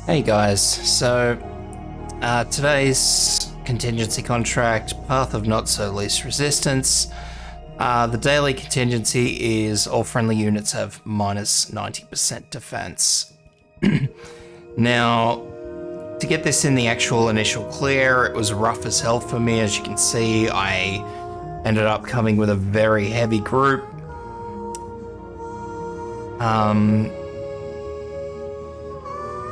Hey guys, so today's contingency contract, Path of Not So Least Resistance. The daily contingency is all friendly units have minus 90% defense. Now, to get this in the actual initial clear, it was rough as hell for me. As you can see, I ended up coming with a very heavy group.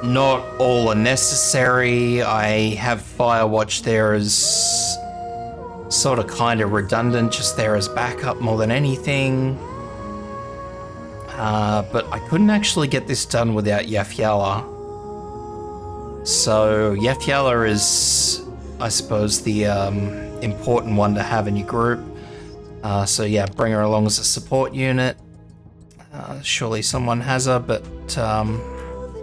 Not all are necessary. I have Firewatch there as sort of kind of redundant, just there as backup more than anything. But I couldn't actually get this done without Yafyala. So Yafyala is, I suppose, the important one to have in your group. So yeah, bring her along as a support unit. Surely someone has her, but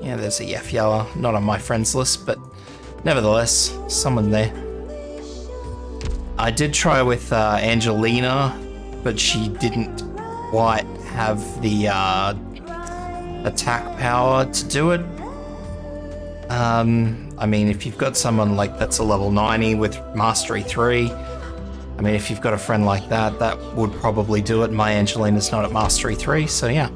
yeah, there's a Yafyala, not on my friends list, but nevertheless, someone there. I did try with Angelina, but she didn't quite have the attack power to do it. I mean, if you've got someone like that's a level 90 with Mastery 3, I mean, if you've got a friend like that, that would probably do it. My Angelina's not at Mastery 3, so yeah.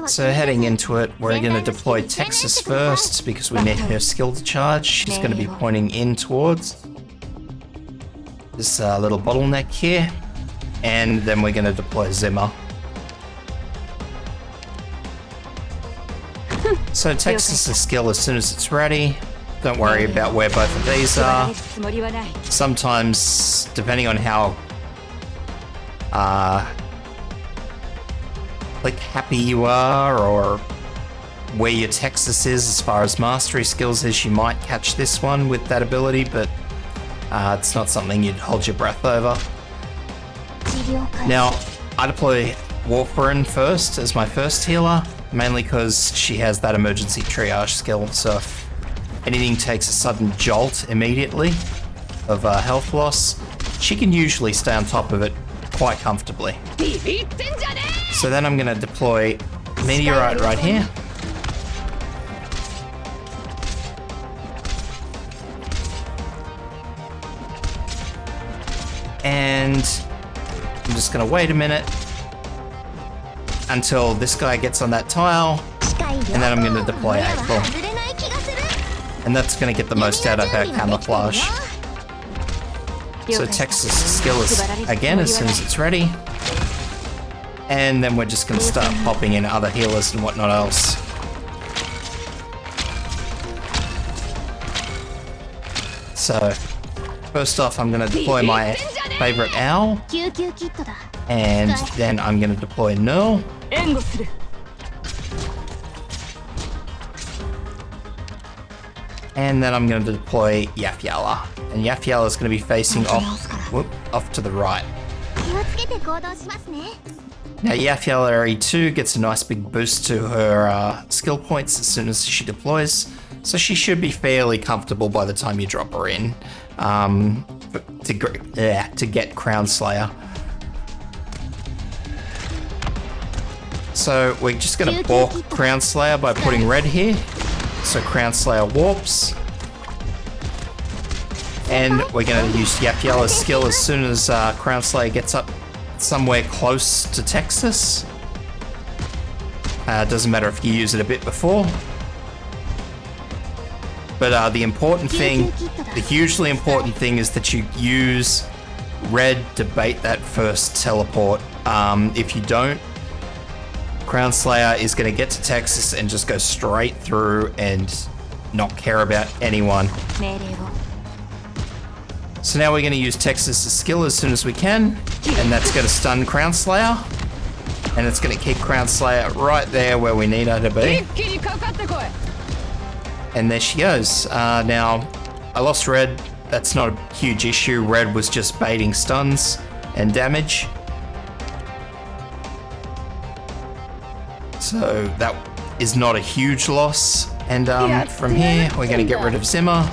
So heading into it, we're going to deploy Texas first because we need her skill to charge. She's going to be pointing in towards this little bottleneck here, and then we're going to deploy Zimmer. So Texas' skill as soon as it's ready. Don't worry about where both of these are. Sometimes, depending on how like happy you are or where your Texas is as far as mastery skills is, you might catch this one with that ability, but it's not something you'd hold your breath over. Now, I deploy Warfarin first as my first healer, mainly because she has that emergency triage skill, so if anything takes a sudden jolt immediately of health loss, she can usually stay on top of it quite comfortably. So then I'm going to deploy Meteorite right here. And I'm just going to wait a minute until this guy gets on that tile, and then I'm going to deploy April. And that's going to get the most out of her camouflage. So Texas' skill is again as soon as it's ready. And then we're just going to start popping in other healers and whatnot else. So, first off, I'm going to deploy my favorite owl. And then I'm going to deploy Null. And then I'm going to deploy Yafyala. And Yafyala is going to be facing off to the right. Now Yafyala E2 gets a nice big boost to her skill points as soon as she deploys, so she should be fairly comfortable by the time you drop her in to get Crown Slayer. So we're just going to balk Crown Slayer by putting red here, so Crown Slayer warps. And we're going to use Yafyala's skill as soon as Crown Slayer gets up somewhere close to Texas. Doesn't matter if you use it a bit before. But the important thing, the hugely important thing, is that you use red to bait that first teleport. If you don't, Crown Slayer is going to get to Texas and just go straight through and not care about anyone. So now we're going to use Texas' skill as soon as we can, and that's going to stun Crown Slayer, and it's going to keep Crown Slayer right there where we need her to be. And there she goes. Now, I lost red. That's not a huge issue. Red was just baiting stuns and damage. So that is not a huge loss. And from here, we're going to get rid of Zimmer.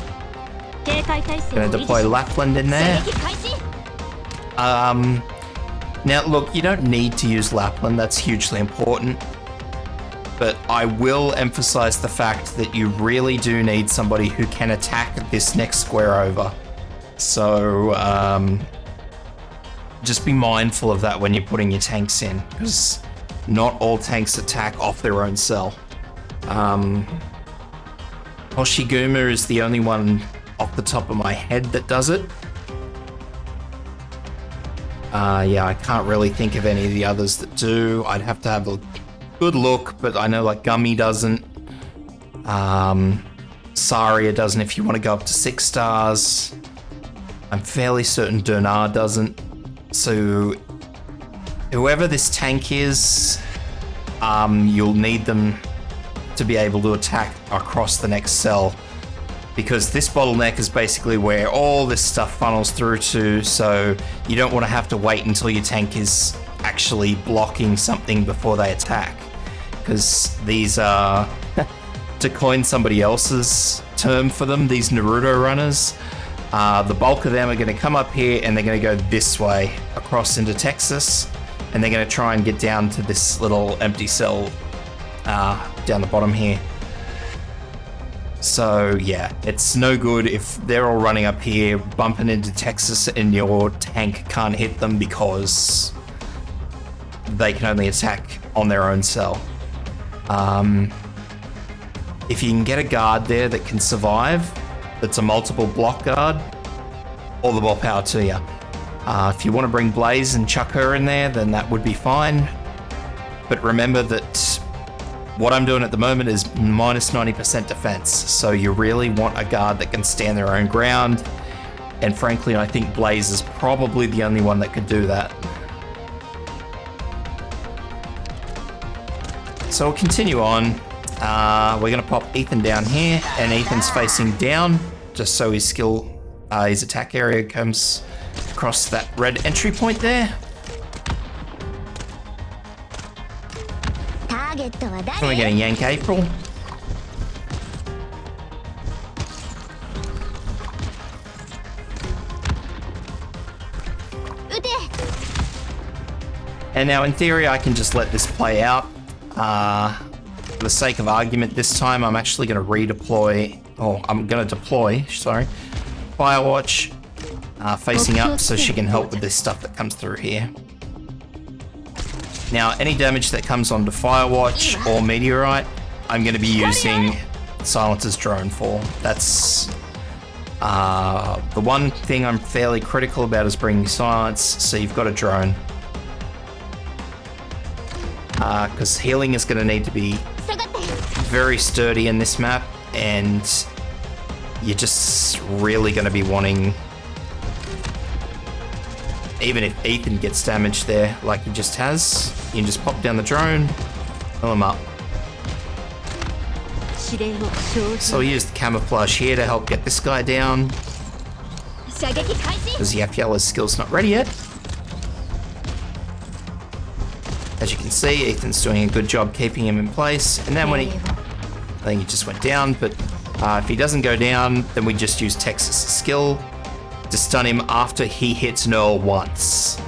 Going to deploy Lapland in there. Now, look, you don't need to use Lapland. That's hugely important. But I will emphasize the fact that you really do need somebody who can attack this next square over. So, just be mindful of that when you're putting your tanks in, because not all tanks attack off their own cell. Hoshiguma is the only one off the top of my head that does it. Yeah, I can't really think of any of the others that do. I'd have to have a good look, but I know like Gummy doesn't. Saria doesn't if you want to go up to 6 stars. I'm fairly certain Durnar doesn't. So whoever this tank is, you'll need them to be able to attack across the next cell, because this bottleneck is basically where all this stuff funnels through to, so you don't want to have to wait until your tank is actually blocking something before they attack, because these are, to coin somebody else's term for them, these Naruto runners, the bulk of them are going to come up here and they're going to go this way across into Texas, and they're going to try and get down to this little empty cell down the bottom here. So yeah, it's no good if they're all running up here, bumping into Texas, and your tank can't hit them because they can only attack on their own cell. If you can get a guard there that can survive, that's a multiple block guard, all the more power to you. If you want to bring Blaze and chuck her in there, then that would be fine. But remember that what I'm doing at the moment is minus 90% defense, so you really want a guard that can stand their own ground, and frankly I think Blaze is probably the only one that could do that. So we'll continue on. We're going to pop Ethan down here, and Ethan's facing down, just so his his attack area comes across that red entry point there. And we're going to yank April. And now in theory I can just let this play out. For the sake of argument this time I'm actually going to redeploy, or I'm going to deploy, sorry, Firewatch facing up so she can help with this stuff that comes through here. Now, any damage that comes onto Firewatch or Meteorite, I'm going to be using Silencer's drone for. That's the one thing I'm fairly critical about is bringing Silence, so you've got a drone. Because healing is going to need to be very sturdy in this map, and you're just really going to be wanting, even if Ethan gets damaged there like he just has, you can just pop down the drone, fill him up. So we use the camouflage here to help get this guy down, because Yapyella's skill's not ready yet. As you can see, Ethan's doing a good job keeping him in place, and then when I think he just went down, but if he doesn't go down, then we just use Texas' skill to stun him after he hits Null once.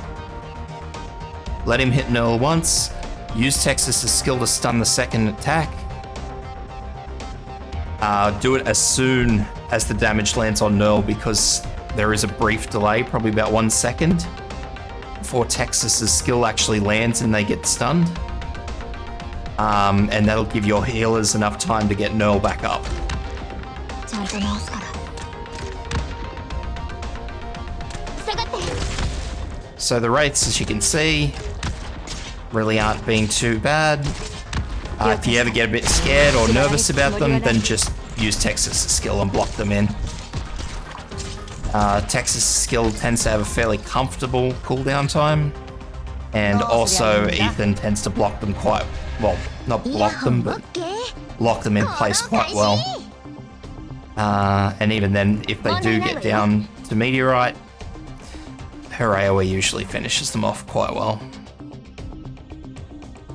Let him hit Null once, use Texas' skill to stun the second attack. Do it as soon as the damage lands on Null, because there is a brief delay, probably about 1 second, before Texas' skill actually lands and they get stunned. And that'll give your healers enough time to get Null back up. So the Wraiths, as you can see, really aren't being too bad. If you ever get a bit scared or nervous about them, then just use Texas' skill and block them in. Texas' skill tends to have a fairly comfortable cooldown time, and also Ethan tends to block them quite well, not block them, but lock them in place quite well. And even then, if they do get down to Meteorite, her AoE usually finishes them off quite well.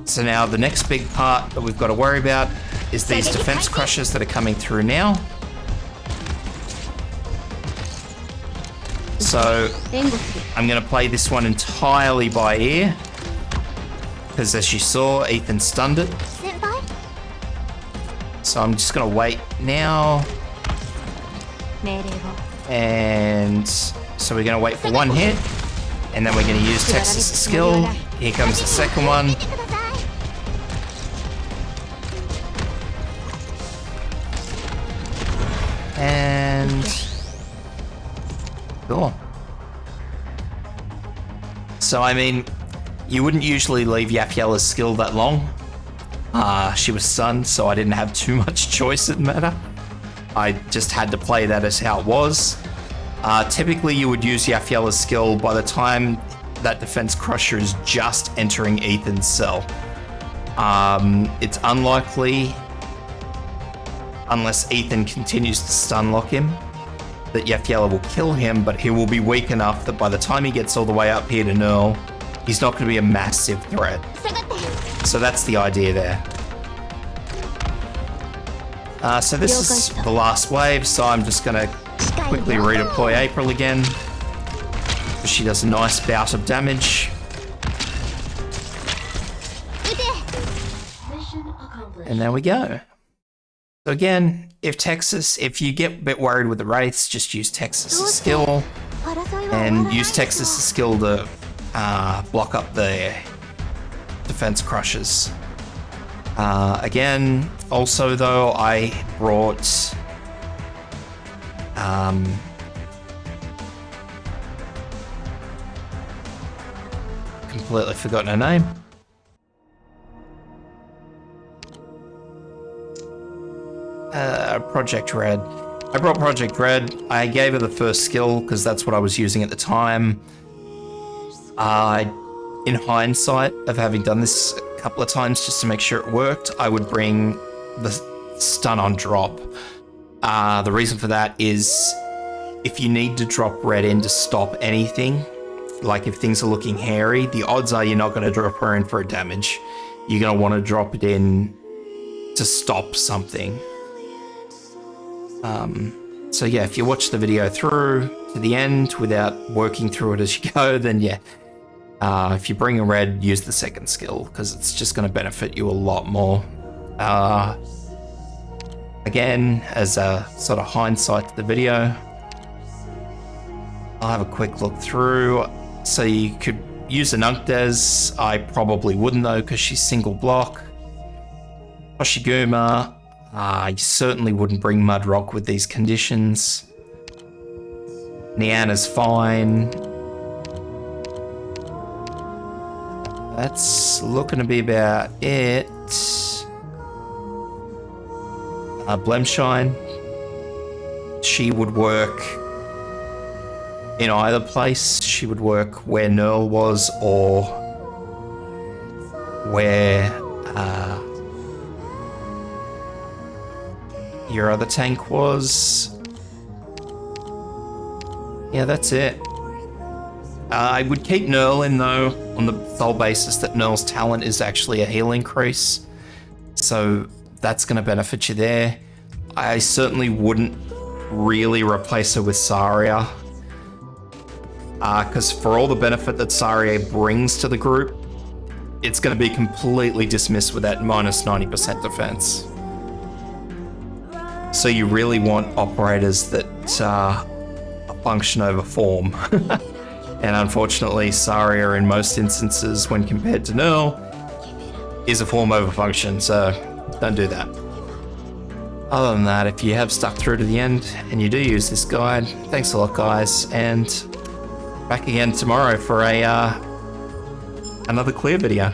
So now the next big part that we've got to worry about is these defense crushers that are coming through now. So I'm going to play this one entirely by ear, because as you saw, Ethan stunned it. So I'm just going to wait now. And so we're going to wait for one hit, and then we're going to use Texas' skill. Here comes the second one. And cool. So I mean, you wouldn't usually leave Yapyella's skill that long. She was stunned, so I didn't have too much choice in the matter. I just had to play that as how it was. Typically you would use Yapyella's skill by the time that defense crusher is just entering Ethan's cell. It's unlikely, unless Ethan continues to stun lock him, that Yapyella will kill him, but he will be weak enough that by the time he gets all the way up here to Null, he's not going to be a massive threat. So that's the idea there. So this is the last wave, so I'm just going to quickly redeploy April again. She does a nice bout of damage. And there we go. So again, if you get a bit worried with the Wraiths, just use Texas' skill. And use Texas' skill to block up the defense crushers. Again, also though, I brought completely forgotten her name. Project Red. I brought Project Red. I gave her the first skill because that's what I was using at the time. In hindsight of having done this a couple of times just to make sure it worked, I would bring the stun on drop. The reason for that is if you need to drop Red in to stop anything, like if things are looking hairy, the odds are you're not going to drop her in for a damage. You're going to want to drop it in to stop something. So yeah, if you watch the video through to the end without working through it as you go, then yeah. If you bring a Red, use the second skill, because it's just going to benefit you a lot more. Again, as a sort of hindsight to the video, I'll have a quick look through. So you could use an Uncdes. I probably wouldn't though, because she's single block. Hoshiguma, you certainly wouldn't bring Mudrock with these conditions. Niana's fine. That's looking to be about it. Blemshine, she would work in either place. She would work where Nerl was or where your other tank was. Yeah, that's it. I would keep Nerl in though, on the sole basis that Nerl's talent is actually a heal increase. So that's going to benefit you there. I certainly wouldn't really replace her with Saria. Because for all the benefit that Saria brings to the group, it's going to be completely dismissed with that minus 90% defense. So you really want operators that function over form. And unfortunately, Saria in most instances, when compared to Nerl, is a form over function, so don't do that. Other than that, if you have stuck through to the end and you do use this guide, thanks a lot guys, and back again tomorrow for another clear video.